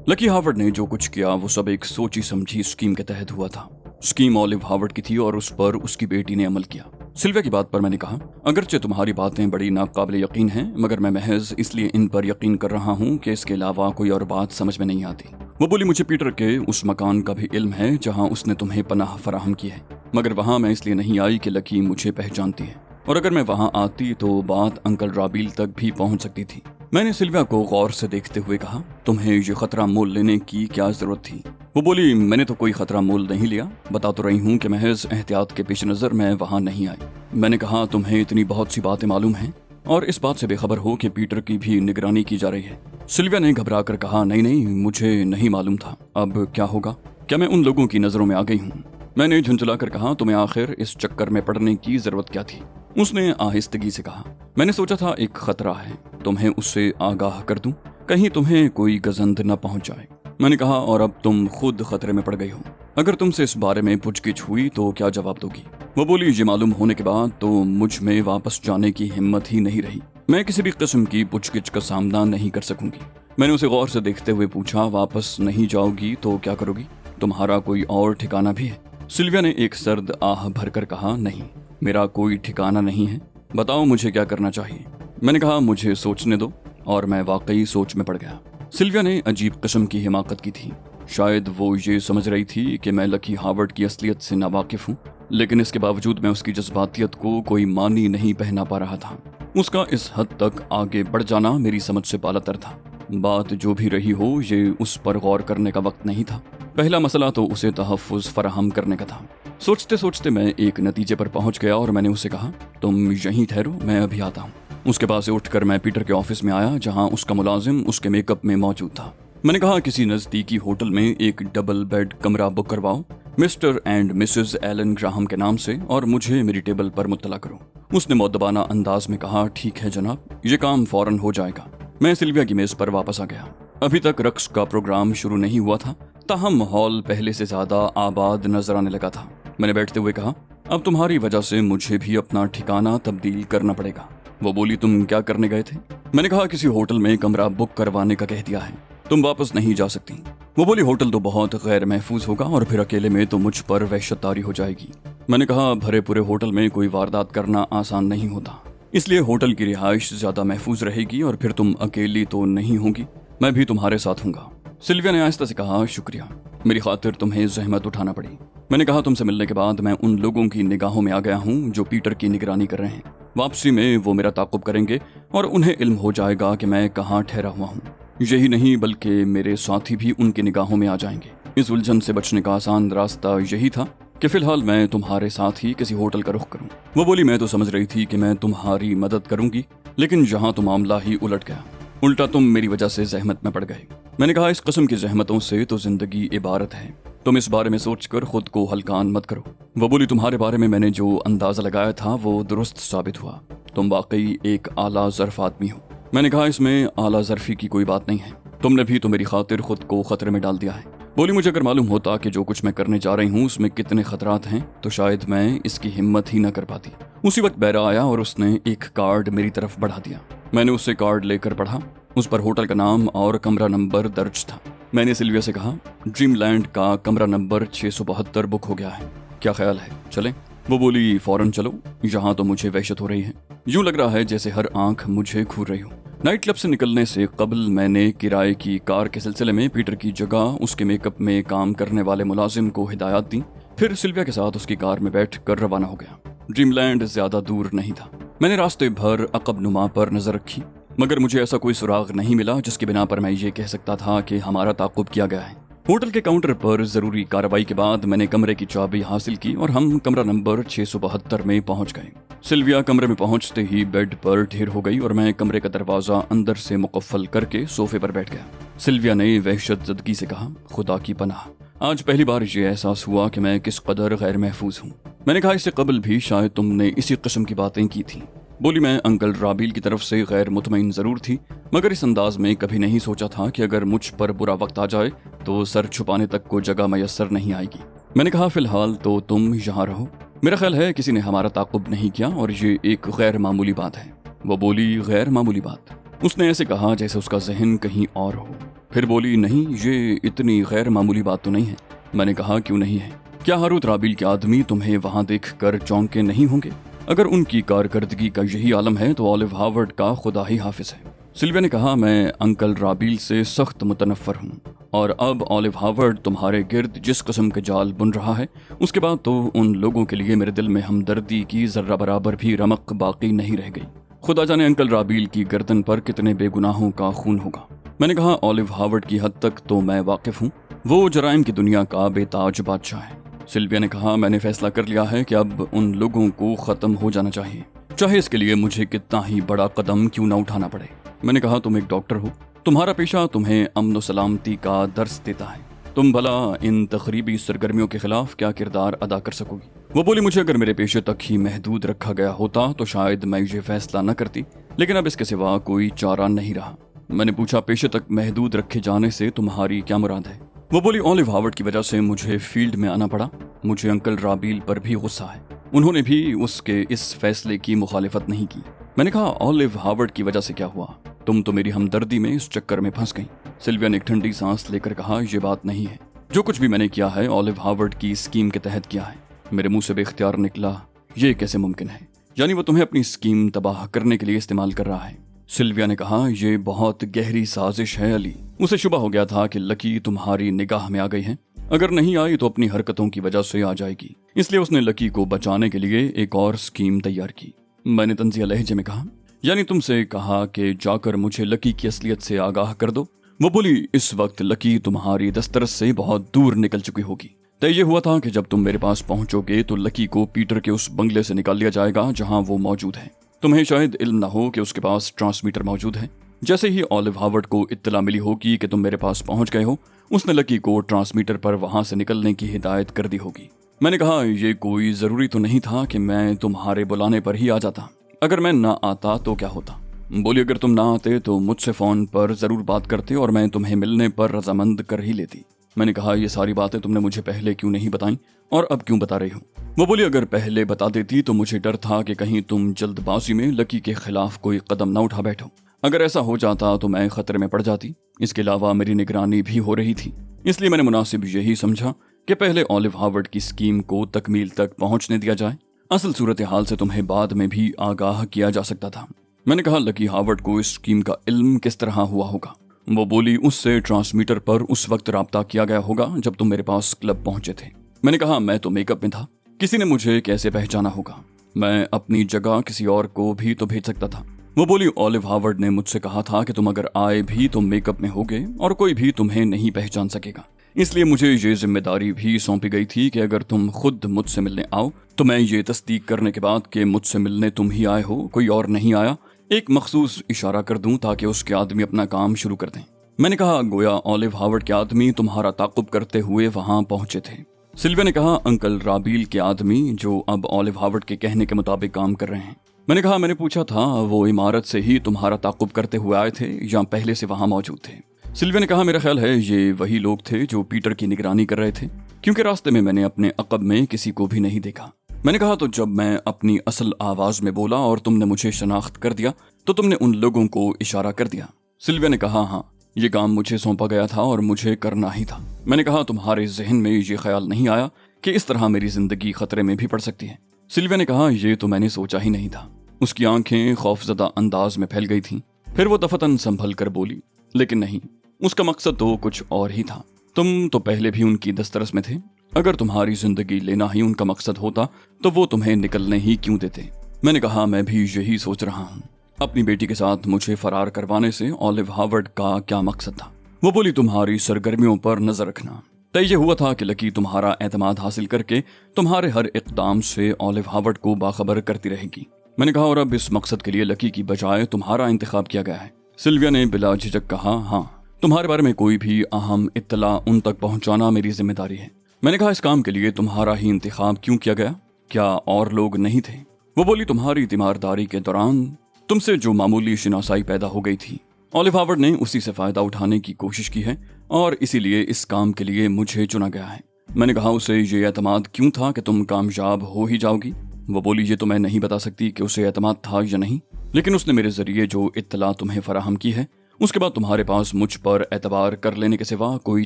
Lucky Howard ने जो कुछ किया वो सब एक सोची समझी स्कीम के तहत हुआ था। स्कीम ऑलिव हावर्ड की थी और उस पर उसकी बेटी ने अमल किया। सिल्विया की बात पर मैंने कहा, अगरचे तुम्हारी बातें बड़ी नाकाबिले यकीन हैं, मगर मैं महज इसलिए इन पर यकीन कर रहा हूँ कि इसके अलावा कोई और बात समझ में नहीं आती। वो बोली, मुझे पीटर के उस मकान का भी इल्म है जहाँ उसने तुम्हें पनाह फराहम की है, मगर वहाँ मैं इसलिए नहीं आई कि लकी मुझे पहचानती है, और अगर मैं वहाँ आती तो बात अंकल राबील तक भी पहुँच सकती थी। मैंने सिल्विया को गौर से देखते हुए कहा, तुम्हें ये खतरा मोल लेने की क्या जरूरत थी? वो बोली, मैंने तो कोई खतरा मोल नहीं लिया, बता तो रही हूँ कि महज एहतियात के पेश नजर मैं वहाँ नहीं आई। मैंने कहा, तुम्हें इतनी बहुत सी बातें मालूम हैं और इस बात से बेखबर हो कि पीटर की भी निगरानी की जा रही है। सिल्विया ने घबरा कर कहा, नहीं, मुझे नहीं मालूम था, अब क्या होगा? क्या मैं उन लोगों की नजरों में आ गई हूँ? मैंने झुंझला कर कहा, तुम्हें आखिर इस चक्कर में पड़ने की जरूरत क्या थी? उसने आहिस्तगी से कहा, मैंने सोचा था एक खतरा है, तुम्हें उससे आगाह कर दूं, कहीं तुम्हें कोई गजंद न पहुंच जाए। मैंने कहा, और अब तुम खुद खतरे में पड़ गई हो, अगर तुमसे इस बारे में पूछगिछ हुई तो क्या जवाब दोगी? वो बोली, ये मालूम होने के बाद तो मुझ में वापस जाने की हिम्मत ही नहीं रही, मैं किसी भी किस्म की पूछगिछ का सामना नहीं कर सकूंगी। मैंने उसे गौर से देखते हुए पूछा, वापस नहीं जाओगी तो क्या करोगी? तुम्हारा कोई और ठिकाना भी है? सिल्विया ने एक सर्द आह भरकर कहा, नहीं, मेरा कोई ठिकाना नहीं है, बताओ मुझे क्या करना चाहिए? मैंने कहा, मुझे सोचने दो, और मैं वाकई सोच में पड़ गया। सिल्विया ने अजीब किस्म की हिमाकत की थी। शायद वो ये समझ रही थी कि मैं लकी हावर्ड की असलियत से नावाकिफ हूँ, लेकिन इसके बावजूद मैं उसकी जज्बातियत को कोई मानी नहीं पहना पा रहा था। उसका इस हद तक आगे बढ़ जाना मेरी समझ से बालातर था। बात जो भी रही हो, ये उस पर गौर करने का वक्त नहीं था। पहला मसला तो उसे तहफ़्फ़ुज़ फराहम करने का था। सोचते सोचते मैं एक नतीजे पर पहुंच गया और मैंने उसे कहा, तुम यहीं ठहरो, मैं अभी आता हूँ। उसके पास से उठकर मैं पीटर के ऑफिस में आया, जहां उसका मुलाजिम उसके मेकअप में मौजूद था। मैंने कहा, किसी नजदीकी होटल में एक डबल बेड कमरा बुक करवाओ, Mr and Mrs Alan Graham के नाम से, और मुझे मेरी टेबल पर मुत्तला करो। उसने मुअद्दबाना अंदाज में कहा, ठीक है जनाब, ये काम फौरन हो जाएगा। मैं सिल्विया की मेज पर वापस आ गया। अभी तक रक्स का प्रोग्राम शुरू नहीं हुआ था, ताहम हॉल पहले से ज्यादा आबाद नजर आने लगा था। मैंने बैठते हुए कहा, अब तुम्हारी वजह से मुझे भी अपना ठिकाना तब्दील करना पड़ेगा। वो बोली, तुम क्या करने गए थे? मैंने कहा, किसी होटल में कमरा बुक करवाने का कह दिया है, तुम वापस नहीं जा सकती। वो बोली, होटल तो बहुत गैर महफूज होगा और फिर अकेले में तो मुझ पर वहशत तारी हो जाएगी। मैंने कहा, भरे पूरे होटल में कोई वारदात करना आसान नहीं होता, इसलिए होटल की रिहाइश ज्यादा महफूज रहेगी, और फिर तुम अकेली तो नहीं होगी, मैं भी तुम्हारे साथ हूँगा। सिल्विया ने आहिस्ता से कहा, शुक्रिया, मेरी खातिर तुम्हें जहमत उठाना पड़ी। मैंने कहा, तुमसे मिलने के बाद मैं उन लोगों की निगाहों में आ गया हूँ जो पीटर की निगरानी कर रहे हैं। वापसी में वो मेरा ताक़ुब करेंगे और उन्हें इल्म हो जाएगा कि मैं कहाँ ठहरा हुआ हूँ। यही नहीं बल्कि मेरे साथी भी उनकी निगाहों में आ जाएंगे। इस उलझन से बचने का आसान रास्ता यही था कि फिलहाल मैं तुम्हारे साथ ही किसी होटल का रुख करूँ। वो बोली, मैं तो समझ रही थी कि मैं तुम्हारी मदद करूंगी, लेकिन यहाँ तो मामला ही उलट गया, उल्टा तुम मेरी वजह से जहमत में पड़ गए। मैंने कहा, इस किस्म की जहमतों से तो जिंदगी इबारत है, तुम इस बारे में सोचकर खुद को हल्कान मत करो। वो बोली, तुम्हारे बारे में मैंने जो अंदाजा लगाया था वो दुरुस्त साबित हुआ, तुम वाकई एक आला ज़र्फ आदमी हो। मैंने कहा, इसमें आला ज़र्फी की कोई बात नहीं है, तुमने भी तो मेरी खातिर खुद को खतरे में डाल दिया है। बोली, मुझे अगर मालूम होता कि जो कुछ मैं करने जा रही हूँ उसमें कितने खतरात हैं तो शायद मैं इसकी हिम्मत ही न कर पाती। उसी वक्त बैरा आया और उसने एक कार्ड मेरी तरफ बढ़ा दिया। मैंने उससे कार्ड लेकर पढ़ा। उस पर होटल का नाम और कमरा नंबर दर्ज था। मैंने सिल्विया से कहा, ड्रीमलैंड का कमरा नंबर 672 बुक हो गया है, क्या ख्याल है, चलें? वो बोली, फौरन चलो, यहाँ तो मुझे वहशत हो रही है, यूं लग रहा है जैसे हर आंख मुझे घूर रही हो। नाइट क्लब से निकलने से कबल मैंने किराए की कार के सिलसिले में पीटर की जगह उसके मेकअप में काम करने वाले मुलाजिम को हिदायत दी, फिर सिल्विया के साथ उसकी कार में बैठ कर रवाना हो गया। ड्रीमलैंड ज्यादा दूर नहीं था। मैंने रास्ते भर अकब नुमा पर नजर रखी, मगर मुझे ऐसा कोई सुराग नहीं मिला जिसकी बिना पर मैं ये कह सकता था कि हमारा ताक़ुब किया गया है। होटल के काउंटर पर जरूरी कार्रवाई के बाद मैंने कमरे की चाबी हासिल की और हम कमरा नंबर 672 में पहुंच गए। सिल्विया कमरे में पहुंचते ही बेड पर ढेर हो गई और मैं कमरे का दरवाजा अंदर से मुकफ्फल करके सोफे पर बैठ गया। सिल्विया ने वहशत ज़दगी से कहा, खुदा की पनाह, आज पहली बार ये एहसास हुआ कि मैं किस कदर गैर महफूज हूँ। मैंने कहा, इससे कबल भी शायद तुमने इसी किस्म की बातें की थी। बोली, मैं अंकल राबील की तरफ से गैर मुतमईन जरूर थी, मगर इस अंदाज में कभी नहीं सोचा था कि अगर मुझ पर बुरा वक्त आ जाए तो सर छुपाने तक को जगह मैसर नहीं आएगी। मैंने कहा, फिलहाल तो तुम यहाँ रहो, मेरा ख्याल है किसी ने हमारा ताक़ुब नहीं किया और ये एक गैर मामूली बात है। वो बोली, गैर मामूली बात? उसने ऐसे कहा जैसे उसका जहन कहीं और हो। پھر بولی نہیں، یہ اتنی غیر معمولی بات تو نہیں ہے۔ میں نے کہا کیوں نہیں ہے؟ کیا ہاروت رابیل کے آدمی تمہیں وہاں دیکھ کر چونکے نہیں ہوں گے؟ اگر ان کی کارکردگی کا یہی عالم ہے تو اولیو ہارورڈ کا خدا ہی حافظ ہے۔ سلویا نے کہا میں انکل رابیل سے سخت متنفر ہوں، اور اب اولیو ہارورڈ تمہارے گرد جس قسم کے جال بن رہا ہے، اس کے بعد تو ان لوگوں کے لیے میرے دل میں ہمدردی کی ذرہ برابر بھی رمق باقی نہیں رہ گئی۔ خدا جانے انکل رابیل کی گردن پر کتنے بے گناہوں کا خون ہوگا۔ میں نے کہا اولیو ہارورڈ کی حد تک تو میں واقف ہوں، وہ جرائم کی دنیا کا بے تاج بادشاہ ہے۔ سلویا نے کہا میں نے فیصلہ کر لیا ہے کہ اب ان لوگوں کو ختم ہو جانا چاہیے، چاہے اس کے لیے مجھے کتنا ہی بڑا قدم کیوں نہ اٹھانا پڑے۔ میں نے کہا تم ایک ڈاکٹر ہو، تمہارا پیشہ تمہیں امن و سلامتی کا درس دیتا ہے، تم بھلا ان تخریبی سرگرمیوں کے خلاف کیا کردار ادا کر سکو گی؟ وہ بولی مجھے اگر میرے پیشے تک ہی محدود رکھا گیا ہوتا تو شاید میں یہ فیصلہ نہ کرتی، لیکن اب اس کے سوا کوئی چارہ نہیں رہا۔ میں نے پوچھا پیشے تک محدود رکھے جانے سے تمہاری کیا مراد ہے؟ وہ بولی اولیو ہارورڈ کی وجہ سے مجھے فیلڈ میں آنا پڑا، مجھے انکل رابیل پر بھی غصہ ہے، انہوں نے بھی اس کے اس فیصلے کی مخالفت نہیں کی۔ میں نے کہا اولیو ہارورڈ کی وجہ سے کیا ہوا؟ تم تو میری ہمدردی میں اس چکر میں پھنس گئی۔ سلویا نے ایک ٹھنڈی سانس لے کر کہا یہ بات نہیں ہے، جو کچھ بھی میں نے کیا ہے اولیو ہارورڈ کی اسکیم کے تحت کیا ہے۔ میرے منہ سے بے اختیار نکلا یہ کیسے ممکن ہے؟ یعنی وہ تمہیں اپنی اسکیم تباہ کرنے کے لیے استعمال کر رہا ہے؟ سلویا نے کہا یہ بہت گہری سازش ہے علی، اسے شبہ ہو گیا تھا کہ لکی تمہاری نگاہ میں آ گئی ہے، اگر نہیں آئی تو اپنی حرکتوں کی وجہ سے آ جائے گی، اس لیے اس نے لکی کو بچانے کے لیے ایک اور اسکیم تیار کی۔ میں نے طنزیہ لہجے میں کہا یعنی تم سے کہا کہ جا کر مجھے لکی کی اصلیت سے آگاہ کر دو؟ وہ بولی اس وقت لکی تمہاری دسترس سے بہت دور نکل چکی ہوگی، طے یہ ہوا تھا کہ جب تم میرے پاس پہنچو گے تو لکی کو پیٹر کے اس بنگلے سے نکال لیا جائے گا جہاں وہ موجود ہے۔ تمہیں شاید علم نہ ہو کہ اس کے پاس ٹرانسمیٹر موجود ہے۔ جیسے ہی اولیو ہارورڈ کو اطلاع ملی ہوگی کہ تم میرے پاس پہنچ گئے ہو، اس نے لکی کو ٹرانسمیٹر پر وہاں سے نکلنے کی ہدایت کر دی ہوگی۔ میں نے کہا یہ کوئی ضروری تو نہیں تھا کہ میں تمہارے بلانے پر ہی آ جاتا، اگر میں نہ آتا تو کیا ہوتا؟ بولی اگر تم نہ آتے تو مجھ سے فون پر ضرور بات کرتے اور میں تمہیں ملنے پر رضامند کر ہی لیتی۔ میں نے کہا یہ ساری باتیں تم نے مجھے پہلے کیوں نہیں بتائیں اور اب کیوں بتا رہی ہو؟ وہ بولی اگر پہلے بتا دیتی تو مجھے ڈر تھا کہ کہیں تم جلد بازی میں لکی کے خلاف کوئی قدم نہ اٹھا بیٹھو، اگر ایسا ہو جاتا تو میں خطرے میں پڑ جاتی، اس کے علاوہ میری نگرانی بھی ہو رہی تھی، اس لیے میں نے مناسب یہی سمجھا کہ پہلے اولیو ہارورڈ کی اسکیم کو تکمیل تک پہنچنے دیا جائے، اصل صورتحال سے تمہیں بعد میں بھی آگاہ کیا جا سکتا تھا۔ میں نے کہا لکی ہارورڈ کو اس اسکیم کا علم کس طرح ہوا ہوگا؟ وہ بولی اس سے ٹرانسمیٹر پر اس وقت رابطہ کیا گیا ہوگا جب تم میرے پاس کلب پہنچے تھے۔ میں نے کہا میں تو میک اپ میں تھا، کسی نے مجھے کیسے پہچانا ہوگا؟ میں اپنی جگہ کسی اور کو بھی تو بھیج سکتا تھا۔ وہ بولی اولیو ہارورڈ نے مجھ سے کہا تھا کہ تم اگر آئے بھی تو میک اپ میں ہوگے اور کوئی بھی تمہیں نہیں پہچان سکے گا، اس لیے مجھے یہ ذمہ داری بھی سونپی گئی تھی کہ اگر تم خود مجھ سے ملنے آؤ تو میں یہ تصدیق کرنے کے بعد کہ مجھ سے ملنے تم ہی آئے ہو، کوئی اور نہیں آیا، ایک مخصوص اشارہ کر دوں تاکہ اس کے آدمی اپنا کام شروع کر دیں۔ میں نے کہا گویا اولیو ہارورڈ کے آدمی تمہارا تعاقب کرتے ہوئے وہاں پہنچے تھے۔ سلویا نے کہا انکل رابیل کے آدمی جو اب اولیو ہارورڈ کے کہنے کے مطابق کام کر رہے ہیں۔ میں نے کہا میں نے پوچھا تھا وہ عمارت سے ہی تمہارا تعاقب کرتے ہوئے آئے تھے یا پہلے سے وہاں موجود تھے؟ سلویا نے کہا میرا خیال ہے یہ وہی لوگ تھے جو پیٹر کی نگرانی کر رہے تھے، کیونکہ راستے میں نے اپنے عقب میں کسی کو بھی نہیں دیکھا۔ میں نے کہا تو جب میں اپنی اصل آواز میں بولا اور تم نے مجھے شناخت کر دیا تو تم نے ان لوگوں کو اشارہ کر دیا؟ سلویا نے کہا ہاں، یہ کام مجھے سونپا گیا تھا اور مجھے کرنا ہی تھا۔ میں نے کہا تمہارے ذہن میں یہ خیال نہیں آیا کہ اس طرح میری زندگی خطرے میں بھی پڑ سکتی ہے؟ سلویا نے کہا یہ تو میں نے سوچا ہی نہیں تھا۔ اس کی آنکھیں خوفزدہ انداز میں پھیل گئی تھیں، پھر وہ دفتن سنبھل کر بولی لیکن نہیں، اس کا مقصد تو کچھ اور ہی تھا، تم تو پہلے بھی ان کی دسترس میں تھے، اگر تمہاری زندگی لینا ہی ان کا مقصد ہوتا تو وہ تمہیں نکلنے ہی کیوں دیتے؟ میں نے کہا میں بھی یہی سوچ رہا ہوں، اپنی بیٹی کے ساتھ مجھے فرار کروانے سے اولیو ہارورڈ کا کیا مقصد تھا؟ وہ بولی تمہاری سرگرمیوں پر نظر رکھنا، طے یہ ہوا تھا کہ لکی تمہارا اعتماد حاصل کر کے تمہارے ہر اقدام سے اولیو ہارورڈ کو باخبر کرتی رہے گی۔ میں نے کہا اور اب اس مقصد کے لیے لکی کی بجائے تمہارا انتخاب کیا گیا ہے؟ سلویا نے بلا جھجک کہا ہاں، تمہارے بارے میں کوئی بھی اہم اطلاع ان تک پہنچانا میری ذمہ داری ہے۔ میں نے کہا اس کام کے لیے تمہارا ہی انتخاب کیوں کیا گیا؟ کیا اور لوگ نہیں تھے؟ وہ بولی تمہاری تیمارداری کے دوران تم سے جو معمولی شناسائی پیدا ہو گئی تھی، اولیو ہارورڈ نے اسی سے فائدہ اٹھانے کی کوشش کی ہے اور اسی لیے اس کام کے لیے مجھے چنا گیا ہے۔ میں نے کہا اسے یہ اعتماد کیوں تھا کہ تم کامیاب ہو ہی جاؤ گی؟ وہ بولی یہ تو میں نہیں بتا سکتی کہ اسے اعتماد تھا یا نہیں، لیکن اس نے میرے ذریعے جو اطلاع تمہیں فراہم کی ہے उसके बाद तुम्हारे पास मुझ पर एतबार कर लेने के सिवा कोई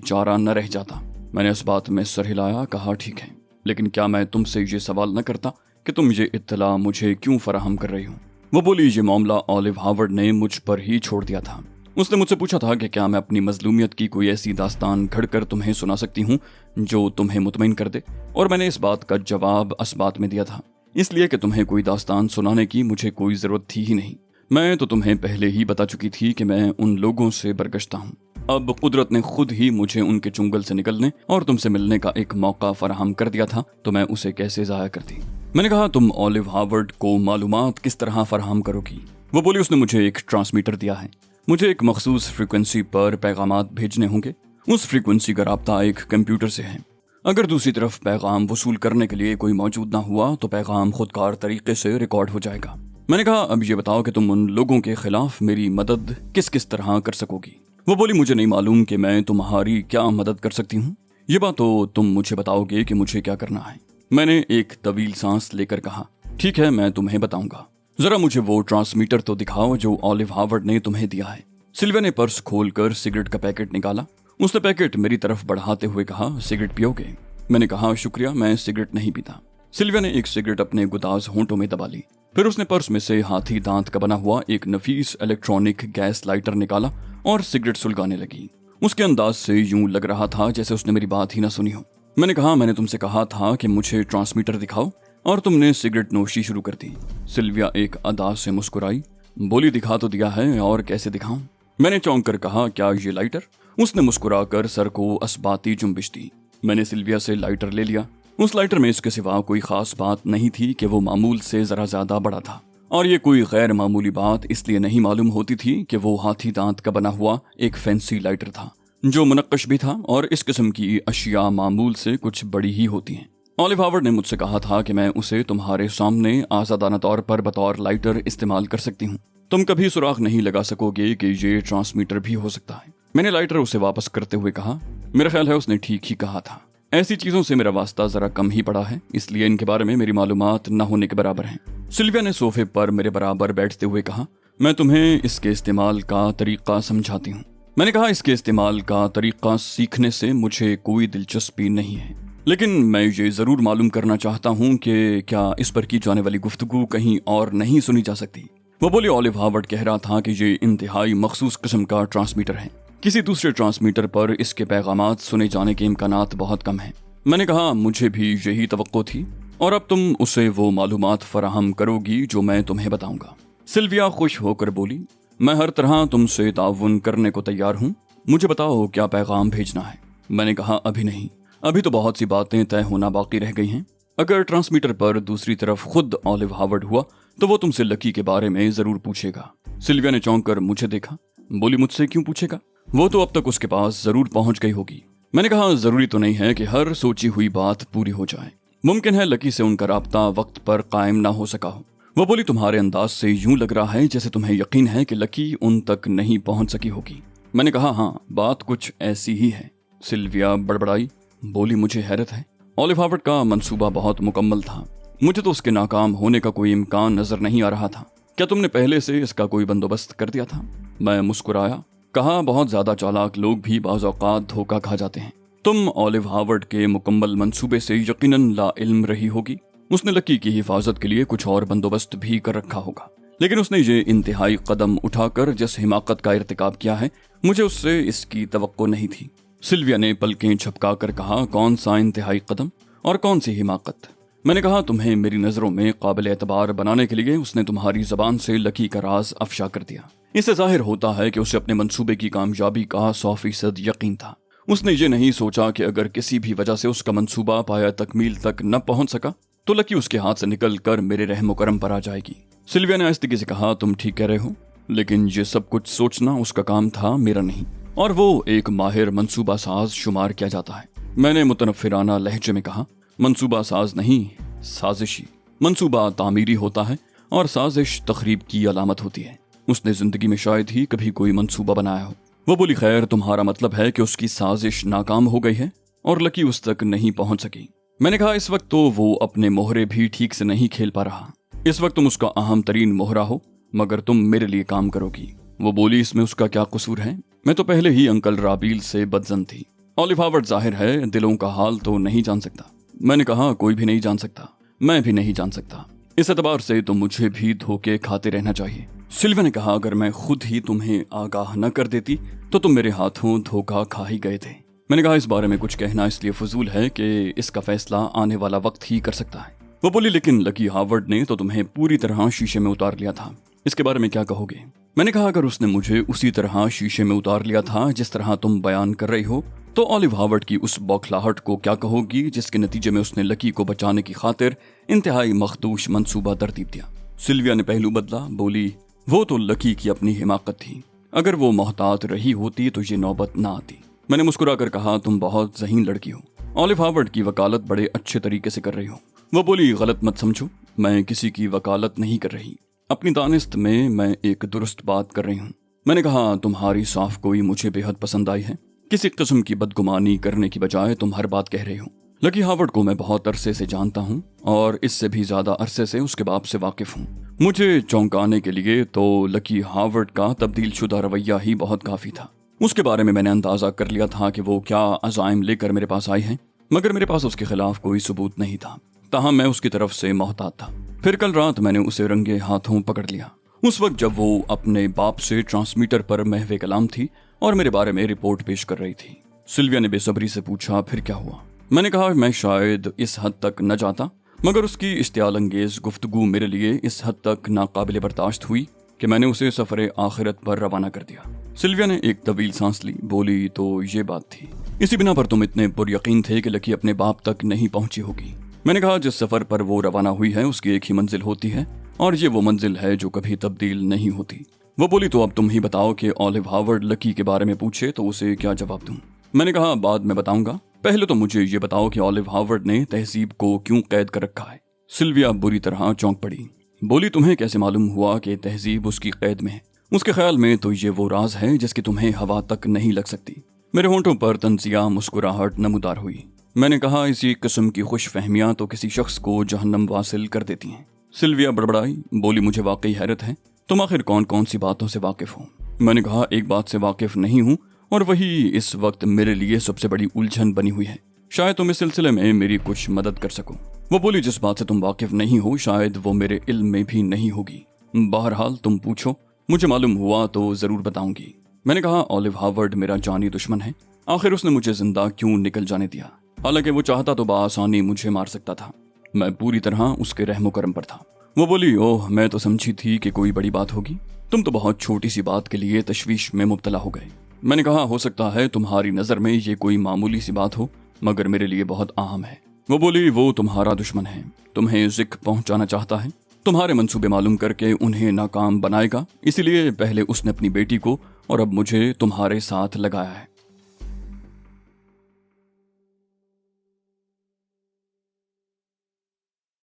चारा न रह जाता। मैंने इस बात में सर हिलाया, कहा ठीक है, लेकिन क्या मैं तुमसे ये सवाल न करता कि तुम ये इत्तला मुझे क्यों फराहम कर रही हो? वो बोली, ये मामला ऑलिव हार्वर्ड ने मुझ पर ही छोड़ दिया था। उसने मुझसे पूछा था कि क्या मैं अपनी मजलूमियत की कोई ऐसी दास्तान घड़कर तुम्हें सुना सकती हूँ जो तुम्हें मुतमईन कर दे, और मैंने इस बात का जवाब असबात में दिया था, इसलिए कि तुम्हें कोई दास्तान सुनाने की मुझे कोई ज़रूरत थी ही नहीं। मैं तो तुम्हें पहले ही बता चुकी थी कि मैं उन लोगों से बरगश्ता हूँ। अब कुदरत ने खुद ही मुझे उनके चुंगल से निकलने और तुमसे मिलने का एक मौका फराहम कर दिया था, तो मैं उसे कैसे ज़ाया करती? मैंने कहा, तुम ऑलिव हार्वर्ड को मालूमात किस तरह फराहम करोगी? वो बोली, उसने मुझे एक ट्रांसमीटर दिया है, मुझे एक मखसूस फ्रीक्वेंसी पर पैगामात भेजने होंगे। उस फ्रीक्वेंसी का राब्ता एक कंप्यूटर से है। अगर दूसरी तरफ पैगाम वसूल करने के लिए कोई मौजूद ना हुआ तो पैगाम खुदकार तरीके से रिकॉर्ड हो जाएगा। मैंने कहा, अब ये बताओ कि तुम उन लोगों के खिलाफ मेरी मदद किस किस तरह कर सकोगी? वो बोली, मुझे नहीं मालूम कि मैं तुम्हारी क्या मदद कर सकती हूँ। ये बात तो तुम मुझे बताओगे कि मुझे क्या करना है। मैंने एक तवील सांस लेकर कहा, ठीक है, मैं तुम्हें बताऊंगा। जरा मुझे वो ट्रांसमीटर तो दिखाओ जो ऑलिव हार्वर्ड ने तुम्हें दिया है। सिल्विया ने पर्स खोलकर सिगरेट का पैकेट निकाला। उसने पैकेट मेरी तरफ बढ़ाते हुए कहा, सिगरेट पियोगे? मैंने कहा, शुक्रिया, मैं सिगरेट नहीं पीता। सिल्विया ने एक सिगरेट अपने गुदाज होंठों में दबा ली। फिर उसने पर्स में से हाथी दांत का बना हुआ एक नफीस इलेक्ट्रॉनिक गैस लाइटर निकाला और सिगरेट सुलगाने लगी। उसके अंदाज से यूं लग रहा था जैसे उसने मेरी बात ही ना सुनी हो। मैंने कहा, मैंने तुमसे कहा था कि मुझे ट्रांसमीटर दिखाओ, और तुमने सिगरेट नोशी शुरू कर दी। सिल्विया एक अदा से मुस्कुराई, बोली, दिखा तो दिया है, और कैसे दिखाऊं? मैंने चौंक कर कहा, क्या ये लाइटर? उसने मुस्कुराकर सर को असबाती जुम्बिश दी। मैंने सिल्विया से लाइटर ले लिया। उस लाइटर में इसके सिवा कोई खास बात नहीं थी कि वो मामूल से जरा ज्यादा बड़ा था, और ये कोई गैर मामूली बात इसलिए नहीं मालूम होती थी कि वो हाथी दांत का बना हुआ एक फैंसी लाइटर था जो मुनक्कश भी था, और इस किस्म की अशिया मामूल से कुछ बड़ी ही होती हैं। ऑलिव हार्वर्ड ने मुझसे कहा था कि मैं उसे तुम्हारे सामने आजादाना तौर पर बतौर लाइटर इस्तेमाल कर सकती हूँ। तुम कभी सुराग नहीं लगा सकोगे कि ये ट्रांसमीटर भी हो सकता है। मैंने लाइटर उसे वापस करते हुए कहा, मेरा ख्याल है उसने ठीक ही कहा था। ऐसी चीजों से मेरा वास्ता जरा कम ही पड़ा है, इसलिए इनके बारे में मेरी मालूमात न होने के बराबर हैं। सिल्विया ने सोफे पर मेरे बराबर बैठते हुए कहा, मैं तुम्हें इसके इस्तेमाल का तरीका समझाती हूँ। मैंने कहा, इसके इस्तेमाल का तरीका सीखने से मुझे कोई दिलचस्पी नहीं है, लेकिन मैं ये जरूर मालूम करना चाहता हूँ कि क्या इस पर की जाने वाली गुफ्तगू कहीं और नहीं सुनी जा सकती। वो बोली, ऑलिव हार्वर्ड कह रहा था कि ये इंतहाई मखसूस किस्म का ट्रांसमीटर है। किसी दूसरे ट्रांसमीटर पर इसके पैगामात सुने जाने के इम्कानात बहुत कम हैं। मैंने कहा, मुझे भी यही तवक्को थी, और अब तुम उसे वो मालूमात फराहम करोगी जो मैं तुम्हें बताऊंगा। सिल्विया खुश होकर बोली, मैं हर तरह तुमसे ताउन करने को तैयार हूँ। मुझे बताओ क्या पैगाम भेजना है। मैंने कहा, अभी नहीं, अभी तो बहुत सी बातें तय होना बाकी रह गई हैं। अगर ट्रांसमीटर पर दूसरी तरफ खुद ऑलिव हार्वर्ड हुआ तो वो तुमसे लकी के बारे में जरूर पूछेगा। सिल्विया ने चौंक कर मुझे देखा, बोली, मुझसे क्यों पूछेगा? वो तो अब तक उसके पास जरूर पहुंच गई होगी। मैंने कहा, जरूरी तो नहीं है कि हर सोची हुई बात पूरी हो जाए। मुमकिन है लकी से उनका राब्ता वक्त पर कायम ना हो सका हो। वो बोली, तुम्हारे अंदाज से यूं लग रहा है जैसे तुम्हें यकीन है कि लकी उन तक नहीं पहुंच सकी होगी। मैंने कहा, हाँ, बात कुछ ऐसी ही है। सिल्विया बड़बड़ाई, बोली, मुझे हैरत है। ऑलिव हार्वर्ड का मंसूबा बहुत मुकम्मल था, मुझे तो उसके नाकाम होने का कोई इम्कान नजर नहीं आ रहा था। क्या तुमने पहले से इसका कोई बंदोबस्त कर दिया था? मैं मुस्कुराया, कहा, बहुत ज्यादा चालाक लोग भी बाज़ औक़ात धोखा खा जाते हैं। तुम ऑलिव हार्वर्ड के मुकम्मल मंसूबे से यकीनन ला इल्म रही होगी। उसने लकी की हिफाजत के लिए कुछ और बंदोबस्त भी कर रखा होगा, लेकिन उसने ये इंतहाई कदम उठाकर जिस हिमाकत का इर्तिकाब किया है, मुझे उससे इसकी तवक्को नहीं थी। सिल्विया ने पलकें झपका कर कहा, कौन सा इंतहाई कदम और कौन सी हिमाकत? मैंने कहा, तुम्हें मेरी नजरों में काबिल एतबार बनाने के लिए उसने तुम्हारी जबान से लकी का राज अफशा कर दिया। इससे जाहिर होता है कि उसे अपने मंसूबे की कामयाबी का 100% यकीन था। उसने ये नहीं सोचा कि अगर किसी भी वजह से उसका मंसूबा पाया तकमील तक न पहुंच सका तो लकी उसके हाथ से निकल कर मेरे रहम करम पर आ जाएगी। सिल्विया ने आहिस्ते से कहा, तुम ठीक कह रहे हो, लेकिन ये सब कुछ सोचना उसका काम था, मेरा नहीं, और वो एक माहिर मंसूबा साज शुमार किया जाता है। मैंने मुतनफिराना लहजे में कहा, मंसूबा साज नहीं, साजिशी। मंसूबा तामीरी होता है और साजिश तखरीब की अलामत होती है। उसने जिंदगी में शायद ही कभी कोई मंसूबा बनाया हो। वो बोली, खैर, तुम्हारा मतलब है कि उसकी साजिश नाकाम हो गई है और लकी उस तक नहीं पहुंच सकी। मैंने कहा, इस वक्त तो वो अपने मोहरे भी ठीक से नहीं खेल पा रहा। इस वक्त तुम उसका अहम तरीन मोहरा हो, मगर तुम मेरे लिए काम करोगी। वो बोली, इसमें उसका क्या कसूर है? मैं तो पहले ही अंकल राबील से बदजन थी। ऑलिव हार्वर्ड, जाहिर है दिलों का हाल तो नहीं जान सकता। मैंने कहा, कोई भी नहीं जान सकता, मैं भी नहीं जान सकता। इस एतबार से तो मुझे भी धोखे खाते रहना चाहिए। सिल्विया ने कहा, अगर मैं खुद ही तुम्हें आगाह न कर देती तो तुम मेरे हाथों धोखा खा ही गए थे। मैंने कहा, इस बारे में कुछ कहना इसलिए फजूल है कि इसका फैसला आने वाला वक्त ही कर सकता है। वो बोली, लेकिन लकी हार्वर्ड ने तो तुम्हें पूरी तरह शीशे में उतार लिया था, इसके बारे में क्या कहोगे? मैंने कहा, अगर उसने मुझे उसी तरह शीशे में उतार लिया था जिस तरह तुम बयान कर रही हो, तो ऑलिव हार्वर्ड की उस बौखलाहट को क्या कहोगी जिसके नतीजे में उसने लकी को बचाने की खातिर इंतहाई मखदूश मंसूबा तरतीब दिया। सिल्विया ने पहलू बदला, बोली, वो तो लकी की अपनी हिमाकत थी, अगर वो मोहतात रही होती तो ये नौबत ना आती। मैंने मुस्कुराकर कहा, तुम बहुत ज़हीन लड़की हो, ऑलिव हार्वर्ड की वकालत बड़े अच्छे तरीके से कर रही हो। वो बोली, गलत मत समझो, मैं किसी की वकालत नहीं कर रही, अपनी दानिस्त में मैं एक दुरुस्त बात कर रही हूँ। मैंने कहा, तुम्हारी साफ गोई मुझे बेहद पसंद आई है। किसी किस्म की बदगुमानी करने की बजाय तुम हर बात कह रही हो। लकी हार्वर्ड को मैं बहुत अरसे से जानता हूँ और इससे भी ज्यादा अरसे से उसके बाप से वाकिफ हूँ। मुझे चौंकाने के लिए तो लकी हार्वर्ड का तब्दील शुदा रवैया ही बहुत काफी था। उसके बारे में मैंने अंदाजा कर लिया था कि वो क्या अज़ाइम लेकर मेरे पास आई है, मगर मेरे पास उसके खिलाफ कोई सबूत नहीं था। ताहम मैं उसकी तरफ से मोहतात था। फिर कल रात मैंने उसे रंगे हाथों पकड़ लिया, उस वक्त जब वो अपने बाप से ट्रांसमीटर पर महवे कलाम थी और मेरे बारे में रिपोर्ट पेश कर रही थी। सिल्विया ने बेसब्री से पूछा, फिर क्या हुआ? मैंने कहा, मैं शायद इस हद तक न जाता, मगर उसकी इश्तियाल अंगेज गुफ्तगू मेरे लिए इस हद तक नाकाबिले बर्दाश्त हुई कि मैंने उसे सफर आखिरत पर रवाना कर दिया। सिल्विया ने एक तवील सांस ली, बोली, तो ये बात थी, इसी बिना पर तुम इतने पुरयकीन थे कि लकी अपने बाप तक नहीं पहुंची होगी। मैंने कहा, जिस सफर पर वो रवाना हुई है उसकी एक ही मंजिल होती है और ये वो मंजिल है जो कभी तब्दील नहीं होती। वो बोली, तो अब तुम ही बताओ कि ऑलिव हार्वर्ड लकी के बारे में पूछे तो उसे क्या जवाब दूं? मैंने कहा, बाद में बताऊंगा, पहले तो मुझे ये बताओ कि ऑलिव हार्वर्ड ने तहजीब को क्यों कैद कर रखा है। सिल्विया बुरी तरह चौंक पड़ी, बोली, तुम्हें कैसे मालूम हुआ कि तहजीब उसकी कैद में है? उसके ख्याल में तो ये वो राज है जिसकी तुम्हें हवा तक नहीं लग सकती। मेरे होंठों पर तंजिया मुस्कुराहट नमूदार हुई। मैंने कहा, इसी किस्म की खुश फहमियां तो किसी शख्स को जहन्नम वासिल कर देती हैं। सिल्विया बड़बड़ाई, बोली, मुझे वाकई हैरत है, तुम आखिर कौन कौन सी बातों से वाकिफ हो? मैंने कहा, एक बात से वाकिफ नहीं हूँ और वही इस वक्त मेरे लिए सबसे बड़ी उलझन बनी हुई है। शायद तुम इस सिलसिले में मेरी कुछ मदद कर सको। वो बोली, जिस बात से तुम वाकिफ नहीं हो शायद वो मेरे इल्म में भी नहीं होगी। बहरहाल तुम पूछो, मुझे मालूम हुआ तो जरूर बताऊंगी। मैंने कहा, ऑलिव हार्वर्ड मेरा जानी दुश्मन है, आखिर उसने मुझे जिंदा क्यों निकल जाने दिया? हालांकि वो चाहता तो बआसानी मुझे मार सकता था, मैं पूरी तरह उसके रहमो करम पर था। वो बोली, ओह, मैं तो समझी थी कि कोई बड़ी बात होगी, तुम तो बहुत छोटी सी बात के लिए तशवीश में मुब्तला हो गए। मैंने कहा, हो सकता है तुम्हारी नजर में ये कोई मामूली सी बात हो, मगर मेरे लिए बहुत अहम है। वो बोली, वो तुम्हारा दुश्मन है, तुम्हें ज़िक पहुंचाना चाहता है, तुम्हारे मंसूबे मालूम करके उन्हें नाकाम बनाएगा, इसीलिए पहले उसने अपनी बेटी को और अब मुझे तुम्हारे साथ लगाया है।